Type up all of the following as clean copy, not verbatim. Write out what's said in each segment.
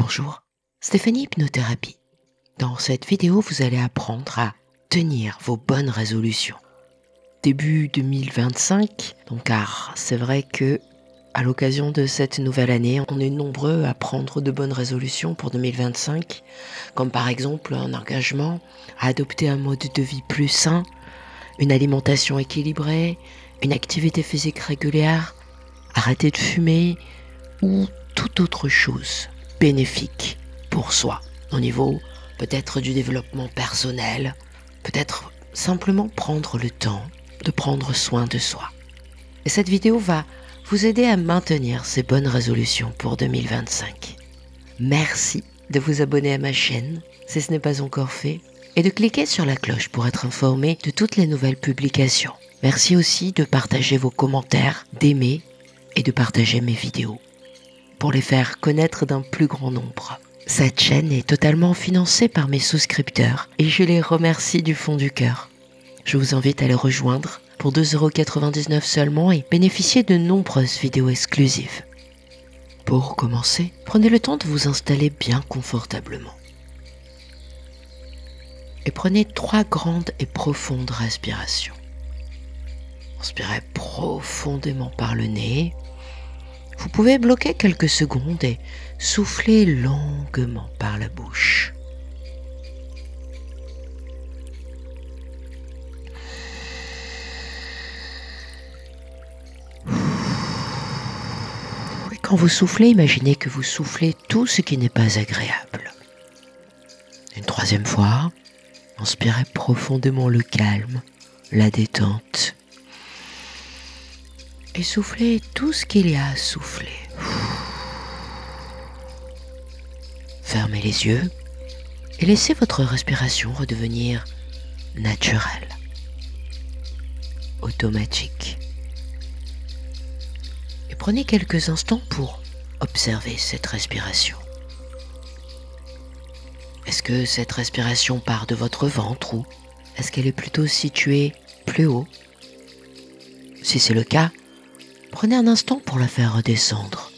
Bonjour, Stéphanie Hypnothérapie. Dans cette vidéo, vous allez apprendre à tenir vos bonnes résolutions. Début 2025, car c'est vrai que à l'occasion de cette nouvelle année, on est nombreux à prendre de bonnes résolutions pour 2025, comme par exemple un engagement à adopter un mode de vie plus sain, une alimentation équilibrée, une activité physique régulière, arrêter de fumer ou toute autre chose bénéfique pour soi, au niveau peut-être du développement personnel, peut-être simplement prendre le temps de prendre soin de soi. Et cette vidéo va vous aider à maintenir ces bonnes résolutions pour 2025. Merci de vous abonner à ma chaîne si ce n'est pas encore fait et de cliquer sur la cloche pour être informé de toutes les nouvelles publications. Merci aussi de partager vos commentaires, d'aimer et de partager mes vidéos pour les faire connaître d'un plus grand nombre. Cette chaîne est totalement financée par mes souscripteurs et je les remercie du fond du cœur. Je vous invite à les rejoindre pour 2,99 € seulement et bénéficier de nombreuses vidéos exclusives. Pour commencer, prenez le temps de vous installer bien confortablement. Et prenez 3 grandes et profondes respirations. Inspirez profondément par le nez. Vous pouvez bloquer quelques secondes et souffler longuement par la bouche. Et quand vous soufflez, imaginez que vous soufflez tout ce qui n'est pas agréable. Une 3e fois, inspirez profondément le calme, la détente. Et soufflez tout ce qu'il y a à souffler. Fermez les yeux et laissez votre respiration redevenir naturelle, automatique. Et prenez quelques instants pour observer cette respiration. Est-ce que cette respiration part de votre ventre ou est-ce qu'elle est plutôt située plus haut? Si c'est le cas, prenez un instant pour la faire redescendre,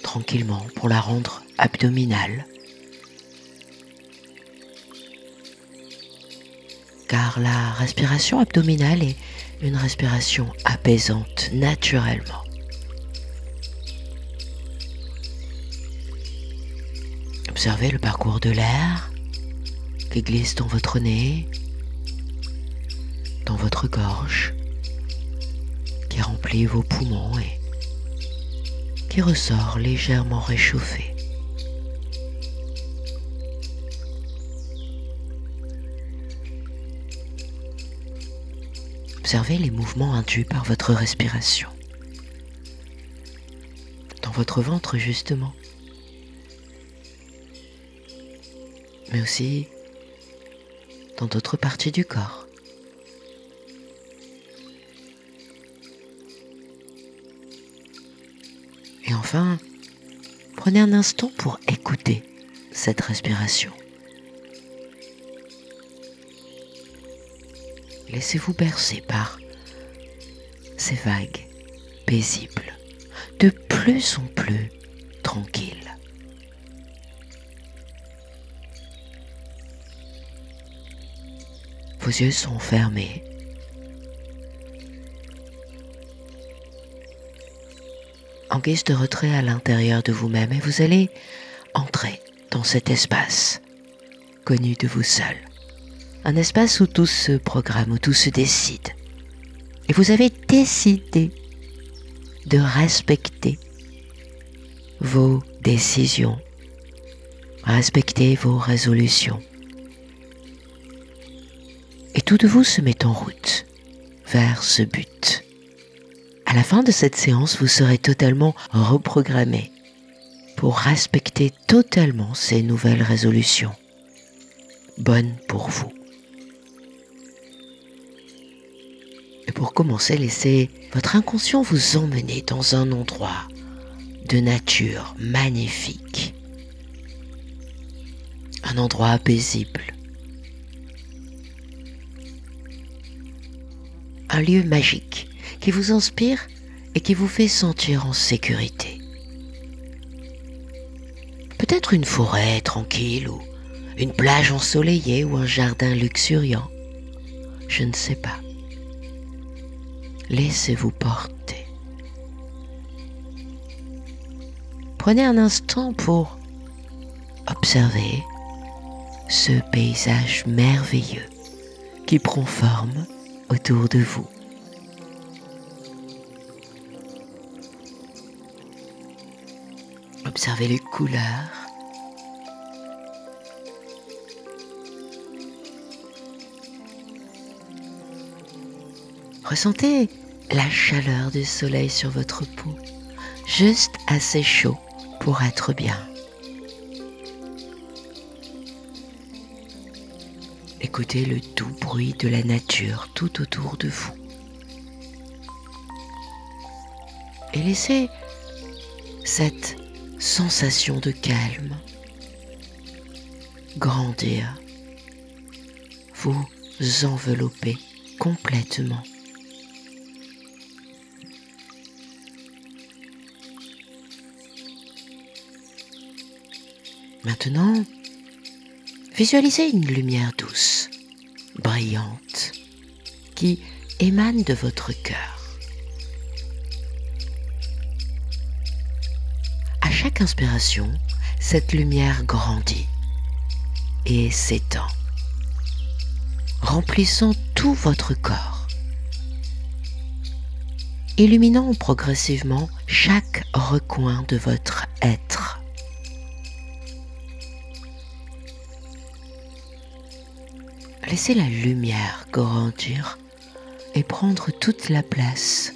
tranquillement, pour la rendre abdominale. Car la respiration abdominale est une respiration apaisante naturellement. Observez le parcours de l'air qui glisse dans votre nez, dans votre gorge, qui remplit vos poumons et qui ressort légèrement réchauffé. Observez les mouvements induits par votre respiration. Dans votre ventre justement. Mais aussi dans d'autres parties du corps. Et enfin, prenez un instant pour écouter cette respiration. Laissez-vous bercer par ces vagues paisibles, de plus en plus tranquilles. Vos yeux sont fermés. En guise de retrait à l'intérieur de vous-même et vous allez entrer dans cet espace connu de vous seul. Un espace où tout se programme, où tout se décide. Et vous avez décidé de respecter vos décisions, respecter vos résolutions. Et tout de vous se met en route vers ce but. À la fin de cette séance, vous serez totalement reprogrammé pour respecter totalement ces nouvelles résolutions. Bonnes pour vous. Et pour commencer, laissez votre inconscient vous emmener dans un endroit de nature magnifique. Un endroit paisible. Un lieu magique qui vous inspire et qui vous fait sentir en sécurité. Peut-être une forêt tranquille ou une plage ensoleillée ou un jardin luxuriant. Je ne sais pas. Laissez-vous porter. Prenez un instant pour observer ce paysage merveilleux qui prend forme autour de vous. Observez les couleurs. Ressentez la chaleur du soleil sur votre peau, juste assez chaud pour être bien. Écoutez le doux bruit de la nature tout autour de vous. Et laissez cette sensation de calme grandir, vous envelopper complètement. Maintenant, visualisez une lumière douce, brillante, qui émane de votre cœur. À chaque inspiration, cette lumière grandit et s'étend, remplissant tout votre corps, illuminant progressivement chaque recoin de votre être. Laissez la lumière grandir et prendre toute la place.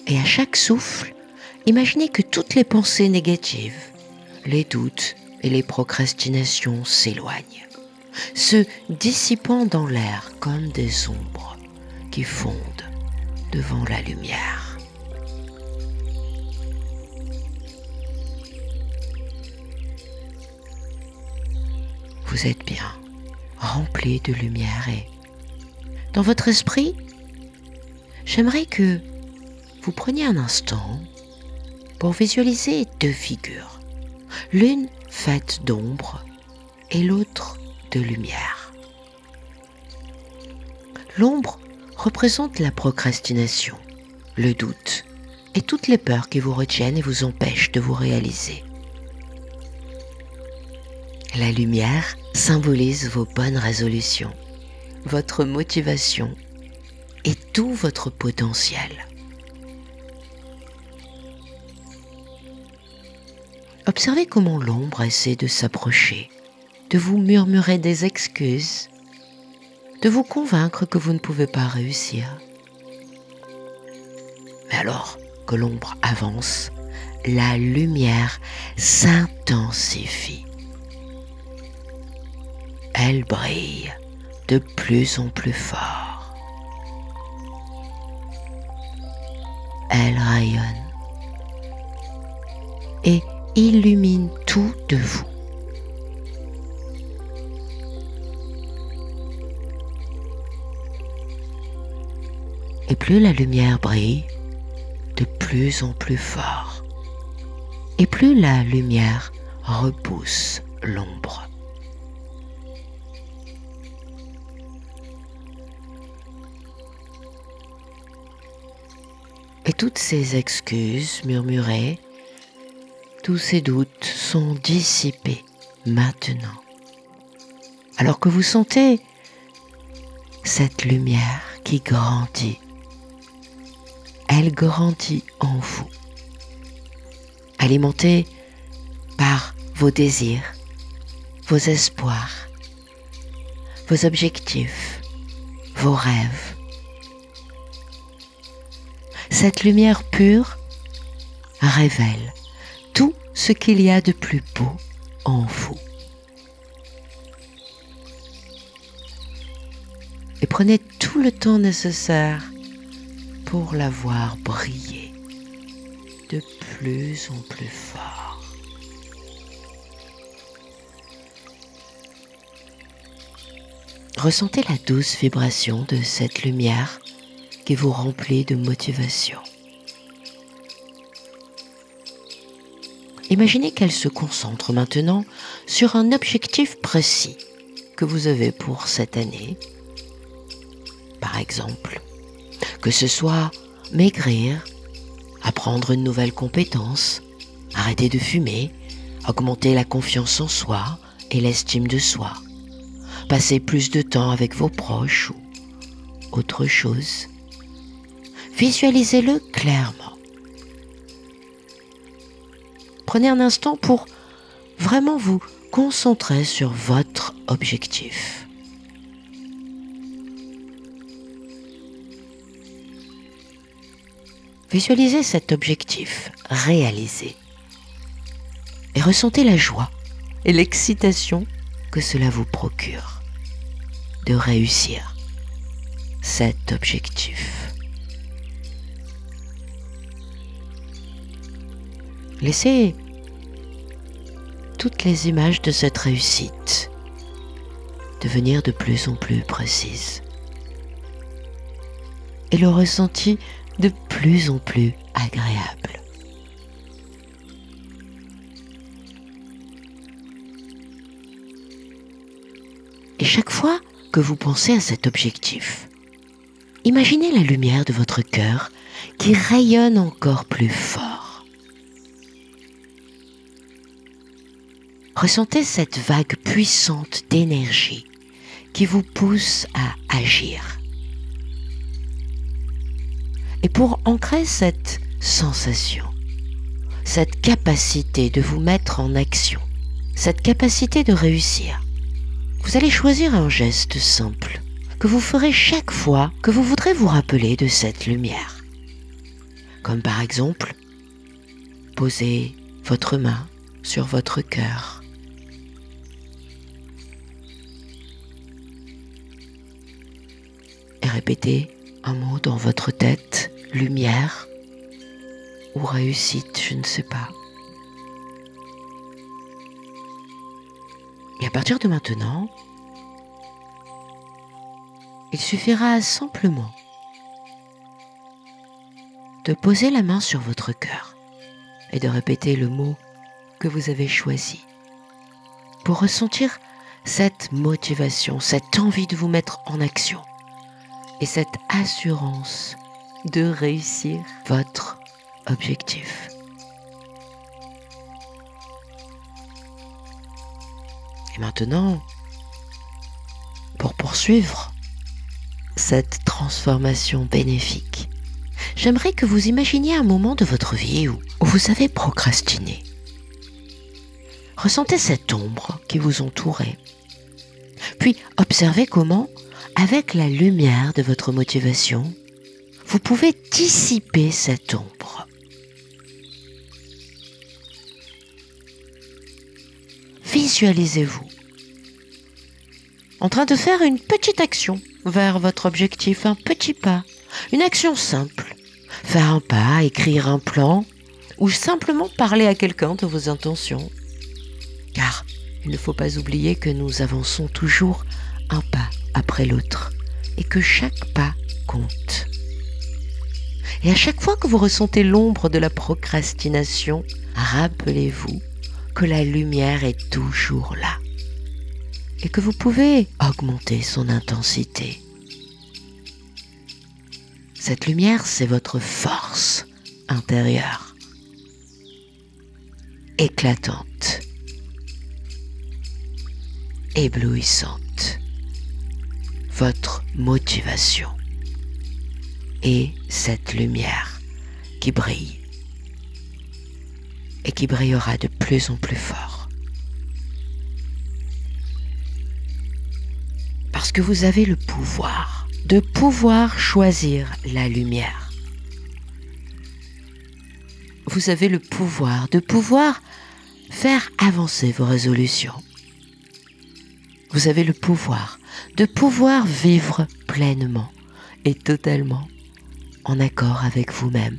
Et à chaque souffle, imaginez que toutes les pensées négatives, les doutes et les procrastinations s'éloignent, se dissipant dans l'air comme des ombres qui fondent devant la lumière. Vous êtes bien rempli de lumière et dans votre esprit, j'aimerais que vous preniez un instant pour visualiser deux figures, l'une faite d'ombre et l'autre de lumière. L'ombre représente la procrastination, le doute et toutes les peurs qui vous retiennent et vous empêchent de vous réaliser. La lumière symbolise vos bonnes résolutions, votre motivation et tout votre potentiel. Observez comment l'ombre essaie de s'approcher, de vous murmurer des excuses, de vous convaincre que vous ne pouvez pas réussir. Mais alors que l'ombre avance, la lumière s'intensifie. Elle brille de plus en plus fort. Elle rayonne et illumine tout de vous. Et plus la lumière brille, de plus en plus fort, et plus la lumière repousse l'ombre. Et toutes ces excuses murmurées, tous ces doutes sont dissipés maintenant. Alors que vous sentez cette lumière qui grandit, elle grandit en vous, alimentée par vos désirs, vos espoirs, vos objectifs, vos rêves. Cette lumière pure révèle tout ce qu'il y a de plus beau en vous. Et prenez tout le temps nécessaire pour la voir briller de plus en plus fort. Ressentez la douce vibration de cette lumière qui vous remplit de motivation. Imaginez qu'elle se concentre maintenant sur un objectif précis que vous avez pour cette année. Par exemple, que ce soit maigrir, apprendre une nouvelle compétence, arrêter de fumer, augmenter la confiance en soi et l'estime de soi, passer plus de temps avec vos proches ou autre chose. Visualisez-le clairement. Prenez un instant pour vraiment vous concentrer sur votre objectif. Visualisez cet objectif réalisé et ressentez la joie et l'excitation que cela vous procure de réussir cet objectif. Laissez toutes les images de cette réussite devenir de plus en plus précises et le ressenti de plus en plus agréable. Et chaque fois que vous pensez à cet objectif, imaginez la lumière de votre cœur qui rayonne encore plus fort. Ressentez cette vague puissante d'énergie qui vous pousse à agir. Et pour ancrer cette sensation, cette capacité de vous mettre en action, cette capacité de réussir, vous allez choisir un geste simple que vous ferez chaque fois que vous voudrez vous rappeler de cette lumière. Comme par exemple, poser votre main sur votre cœur. Et répéter un mot dans votre tête, lumière ou réussite, je ne sais pas. Et à partir de maintenant, il suffira simplement de poser la main sur votre cœur et de répéter le mot que vous avez choisi pour ressentir cette motivation, cette envie de vous mettre en action et cette assurance de réussir votre objectif. Et maintenant, pour poursuivre cette transformation bénéfique, j'aimerais que vous imaginiez un moment de votre vie où vous avez procrastiné. Ressentez cette ombre qui vous entourait. Puis observez comment, avec la lumière de votre motivation, vous pouvez dissiper cette ombre. Visualisez-vous en train de faire une petite action vers votre objectif, un petit pas, une action simple. Faire un pas, écrire un plan ou simplement parler à quelqu'un de vos intentions. Car il ne faut pas oublier que nous avançons toujours un pas après l'autre et que chaque pas compte. Et à chaque fois que vous ressentez l'ombre de la procrastination, rappelez-vous que la lumière est toujours là et que vous pouvez augmenter son intensité. Cette lumière, c'est votre force intérieure, éclatante, éblouissante, votre motivation et cette lumière qui brille et qui brillera de plus en plus fort. Parce que vous avez le pouvoir de pouvoir choisir la lumière. Vous avez le pouvoir de pouvoir faire avancer vos résolutions. Vous avez le pouvoir de pouvoir vivre pleinement et totalement en accord avec vous-même.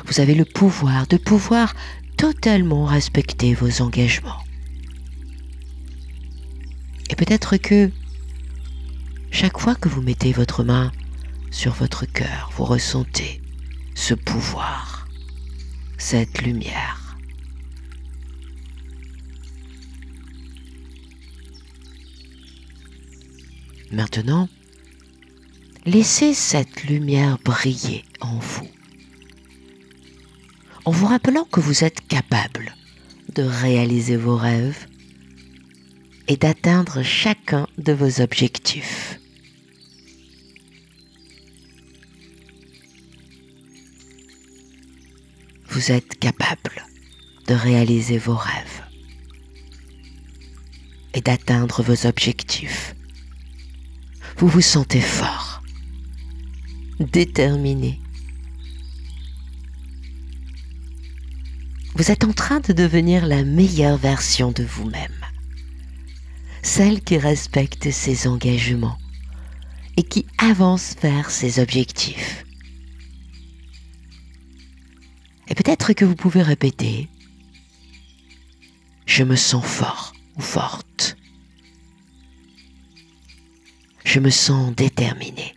Vous avez le pouvoir de pouvoir totalement respecter vos engagements. Et peut-être que chaque fois que vous mettez votre main sur votre cœur, vous ressentez ce pouvoir cette lumière. Maintenant, laissez cette lumière briller en vous, en vous rappelant que vous êtes capable de réaliser vos rêves et d'atteindre chacun de vos objectifs. Vous êtes capable de réaliser vos rêves et d'atteindre vos objectifs. Vous vous sentez fort, déterminé. Vous êtes en train de devenir la meilleure version de vous-même, celle qui respecte ses engagements et qui avance vers ses objectifs. Et peut-être que vous pouvez répéter « Je me sens fort ou forte. Je me sens déterminé.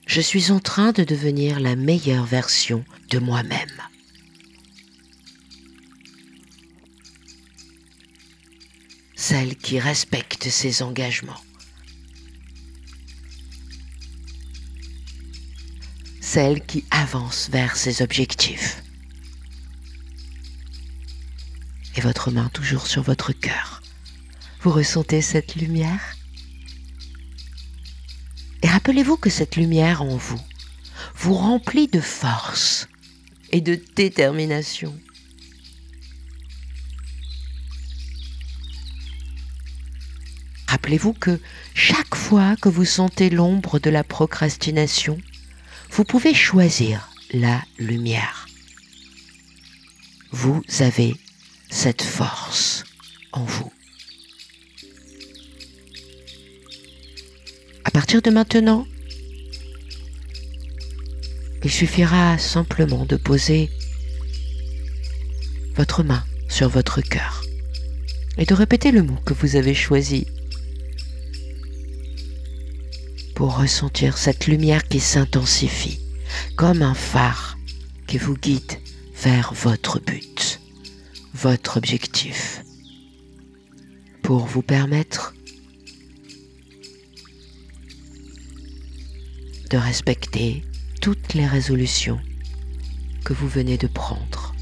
Je suis en train de devenir la meilleure version de moi-même. Celle qui respecte ses engagements. Celle qui avance vers ses objectifs. Et votre main toujours sur votre cœur. Vous ressentez cette lumière? Et rappelez-vous que cette lumière en vous vous remplit de force et de détermination. Rappelez-vous que chaque fois que vous sentez l'ombre de la procrastination, vous pouvez choisir la lumière. Vous avez cette force en vous. À partir de maintenant, il suffira simplement de poser votre main sur votre cœur et de répéter le mot que vous avez choisi pour ressentir cette lumière qui s'intensifie comme un phare qui vous guide vers votre but, votre objectif, pour vous permettre de respecter toutes les résolutions que vous venez de prendre.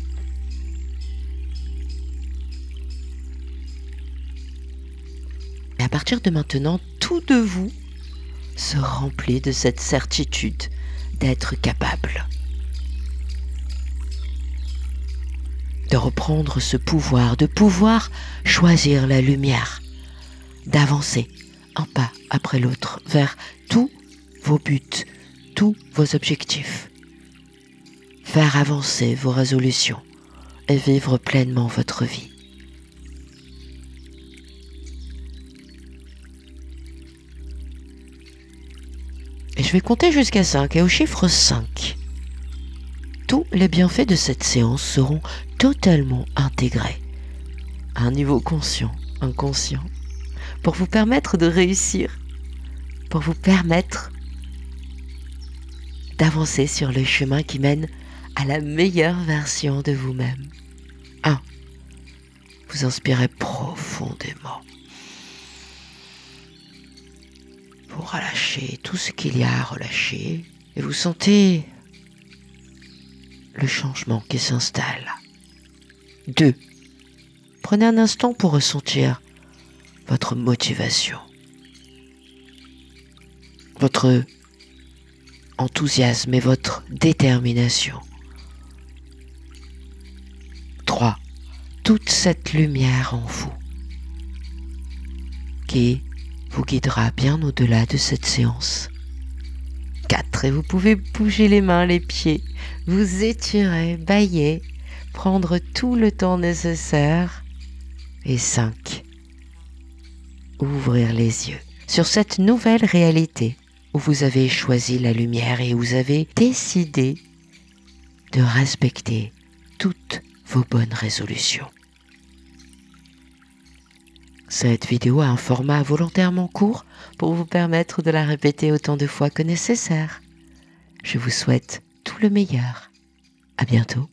Et à partir de maintenant, tout de vous se remplit de cette certitude d'être capable de reprendre ce pouvoir, de pouvoir choisir la lumière, d'avancer un pas après l'autre vers tous vos buts, tous vos objectifs, faire avancer vos résolutions et vivre pleinement votre vie. Et je vais compter jusqu'à 5 et au chiffre 5, tous les bienfaits de cette séance seront totalement intégrés à un niveau conscient, inconscient, pour vous permettre de réussir, pour vous permettre d'avancer sur le chemin qui mène à la meilleure version de vous-même. 1. Vous inspirez profondément. Vous relâchez tout ce qu'il y a à relâcher et vous sentez le changement qui s'installe. 2. Prenez un instant pour ressentir votre motivation, votre enthousiasme et votre détermination. 3. Toute cette lumière en vous qui vous guidera bien au-delà de cette séance. 4. Et vous pouvez bouger les mains, les pieds, vous étirer, bâiller, prendre tout le temps nécessaire. Et 5. Ouvrir les yeux sur cette nouvelle réalité où vous avez choisi la lumière et où vous avez décidé de respecter toutes vos bonnes résolutions. Cette vidéo a un format volontairement court pour vous permettre de la répéter autant de fois que nécessaire. Je vous souhaite tout le meilleur. À bientôt.